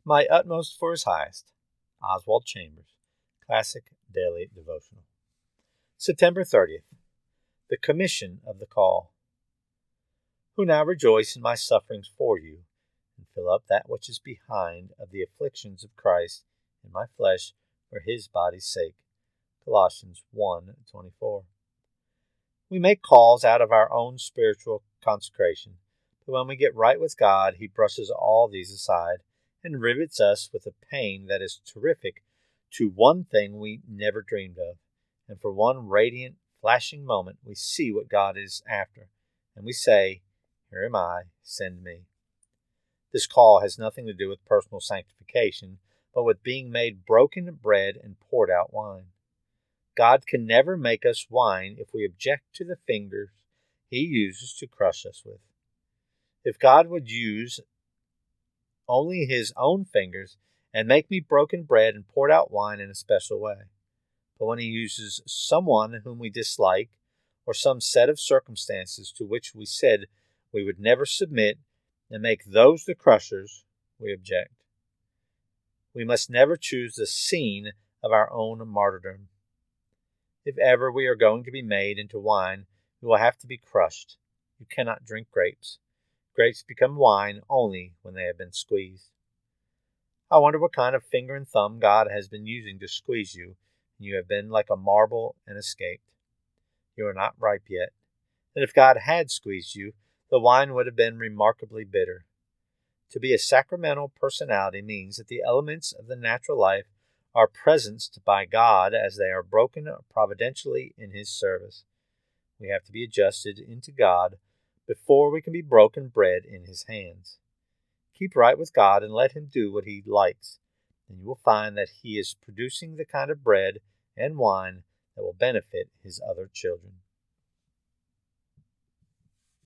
My Utmost for His Highest. Oswald Chambers. Classic Daily Devotional. September 30th. The Commission of the Call. Who now rejoice in my sufferings for you, and fill up that which is behind of the afflictions of Christ in my flesh for His body's sake. Colossians 1:24. We make calls out of our own spiritual consecration, but when we get right with God, He brushes all these aside and rivets us with a pain that is terrific to one thing we never dreamed of. And for one radiant, flashing moment, we see what God is after, and we say, "Here am I, send me." This call has nothing to do with personal sanctification, but with being made broken bread and poured out wine. God can never make us wine if we object to the fingers He uses to crush us with. If God would use only His own fingers and make me broken bread and poured out wine in a special way. But when He uses someone whom we dislike, or some set of circumstances to which we said we would never submit, and make those the crushers, we object. We must never choose the scene of our own martyrdom. If ever we are going to be made into wine, we will have to be crushed. You cannot drink grapes. Grapes become wine only when they have been squeezed. I wonder what kind of finger and thumb God has been using to squeeze you, and you have been like a marble and escaped. You are not ripe yet, and if God had squeezed you, the wine would have been remarkably bitter. To be a sacramental personality means that the elements of the natural life are presenced by God as they are broken providentially in His service. We have to be adjusted into God before we can be broken bread in His hands. Keep right with God and let Him do what He likes, and you will find that He is producing the kind of bread and wine that will benefit His other children.